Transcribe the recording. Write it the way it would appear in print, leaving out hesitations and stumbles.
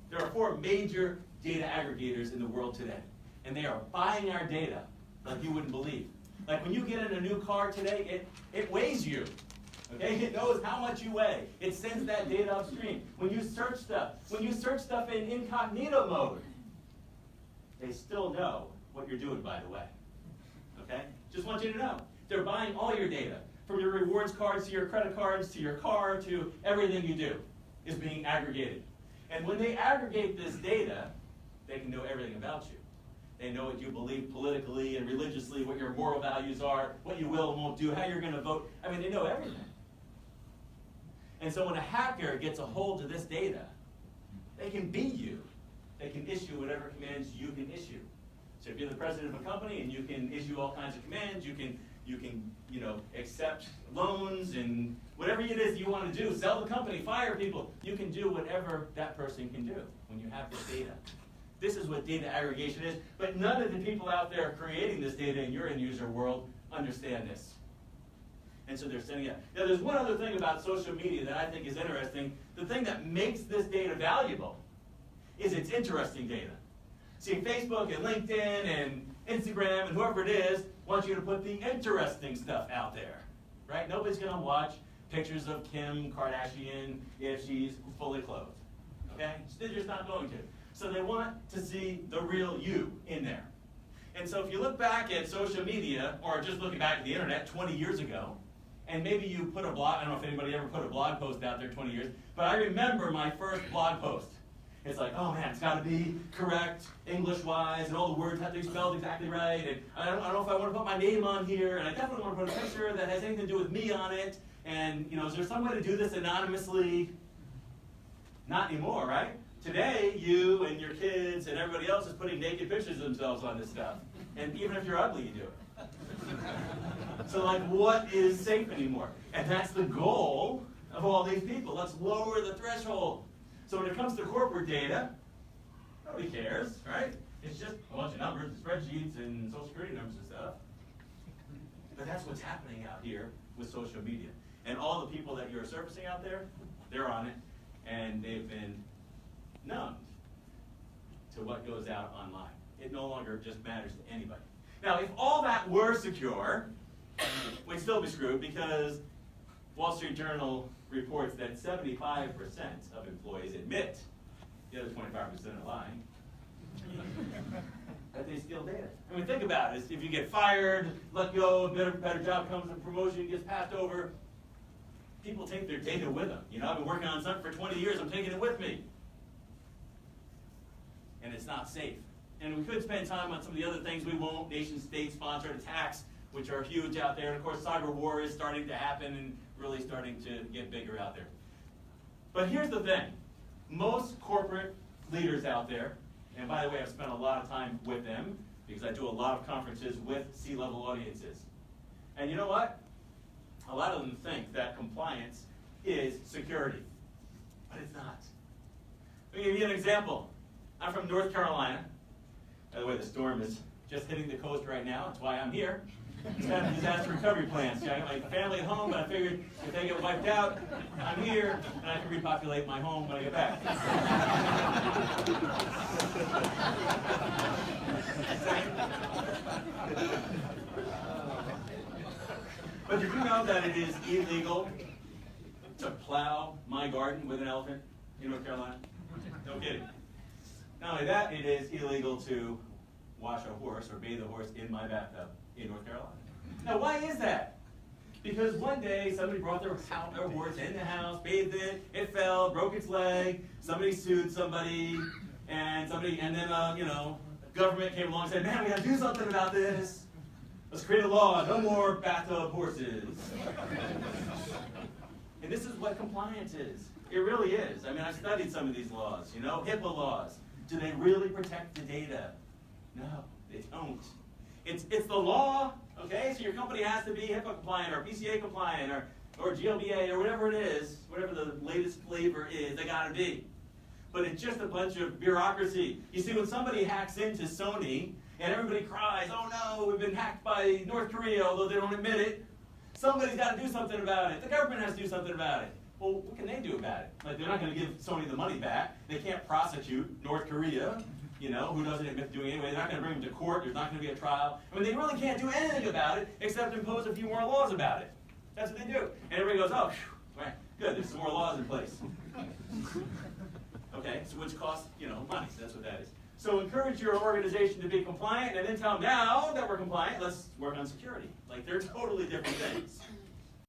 There are 4 major data aggregators in the world today, and they are buying our data like you wouldn't believe. Like when you get in a new car today, it weighs you. Okay? It knows how much you weigh. It sends that data upstream. When you search stuff in incognito mode, they still know what you're doing, by the way. Okay? Just want you to know. They're buying all your data, from your rewards cards to your credit cards to your car to everything you do is being aggregated. And when they aggregate this data, they can know everything about you. They know what you believe politically and religiously, what your moral values are, what you will and won't do, how you're going to vote. I mean, they know everything. And so when a hacker gets a hold of this data, they can be you. They can issue whatever commands you can issue. So if you're the president of a company and you can issue all kinds of commands, you can accept loans and whatever it is you want to do, sell the company, fire people, you can do whatever that person can do when you have this data. This is what data aggregation is, but none of the people out there creating this data in your end user world understand this. And so they're sending it out. Now there's one other thing about social media that I think is interesting. The thing that makes this data valuable is it's interesting data. See, Facebook and LinkedIn and Instagram and whoever it is wants you to put the interesting stuff out there, right? Nobody's going to watch pictures of Kim Kardashian if she's fully clothed, okay? They're just not going to. So they want to see the real you in there. And so if you look back at social media, or just looking back at the internet 20 years ago, and maybe you put a blog, I don't know if anybody ever put a blog post out there 20 years, but I remember my first blog post. It's like, oh man, it's got to be correct English-wise, and all the words have to be spelled exactly right, and I don't know if I want to put my name on here, and I definitely want to put a picture that has anything to do with me on it, and is there some way to do this anonymously? Not anymore, right? Today, you and your kids and everybody else is putting naked pictures of themselves on this stuff, and even if you're ugly, you do it. So like, what is safe anymore? And that's the goal of all these people. Let's lower the threshold. So when it comes to corporate data, nobody cares, right? It's just a bunch of numbers, spreadsheets, and social security numbers and stuff. But that's what's happening out here with social media. And all the people that you're surfacing out there, they're on it, and they've been numbed to what goes out online. It no longer just matters to anybody. Now, if all that were secure, we'd still be screwed, because Wall Street Journal reports that 75% of employees admit, the other 25% are lying, that they steal data. I mean, think about it. If you get fired, let go, a better job comes, a promotion gets passed over, people take their data with them. I've been working on something for 20 years, I'm taking it with me. And it's not safe. And we could spend time on some of the other things we won't, nation-state sponsored attacks, which are huge out there. And of course, cyber war is starting to happen and really starting to get bigger out there. But here's the thing. Most corporate leaders out there, and by the way, I've spent a lot of time with them because I do a lot of conferences with C-level audiences. And you know what? A lot of them think that compliance is security, but it's not. Let me give you an example. I'm from North Carolina. By the way, the storm is just hitting the coast right now. That's why I'm here. It's kind of disaster recovery plans. I got my family at home, but I figured if they get wiped out, I'm here, and I can repopulate my home when I get back. But did you know that it is illegal to plow my garden with an elephant in North Carolina? No kidding. Not only that, it is illegal to wash a horse or bathe a horse in my bathtub in North Carolina. Now, why is that? Because one day somebody brought their horse in the house, bathed it, it fell, broke its leg, somebody sued somebody, and then government came along and said, man, we gotta do something about this. Let's create a law, no more bathtub horses. And this is what compliance is. It really is. I mean, I've studied some of these laws, HIPAA laws. Do they really protect the data? No, they don't. It's the law, okay? So your company has to be HIPAA compliant or PCA compliant or GLBA or whatever it is, whatever the latest flavor is, they gotta be. But it's just a bunch of bureaucracy. You see, when somebody hacks into Sony and everybody cries, oh no, we've been hacked by North Korea, although they don't admit it, somebody's gotta do something about it. The government has to do something about it. Well, what can they do about it? Like, they're not going to give Sony the money back. They can't prosecute North Korea, you know, who doesn't admit to doing it anyway. They're not going to bring them to court. There's not going to be a trial. I mean, they really can't do anything about it except impose a few more laws about it. That's what they do. And everybody goes, oh, phew, right, good, there's some more laws in place. Okay, so which costs, you know, money. That's what that is. So encourage your organization to be compliant, and then tell them, now that we're compliant, let's work on security. Like, they're totally different things.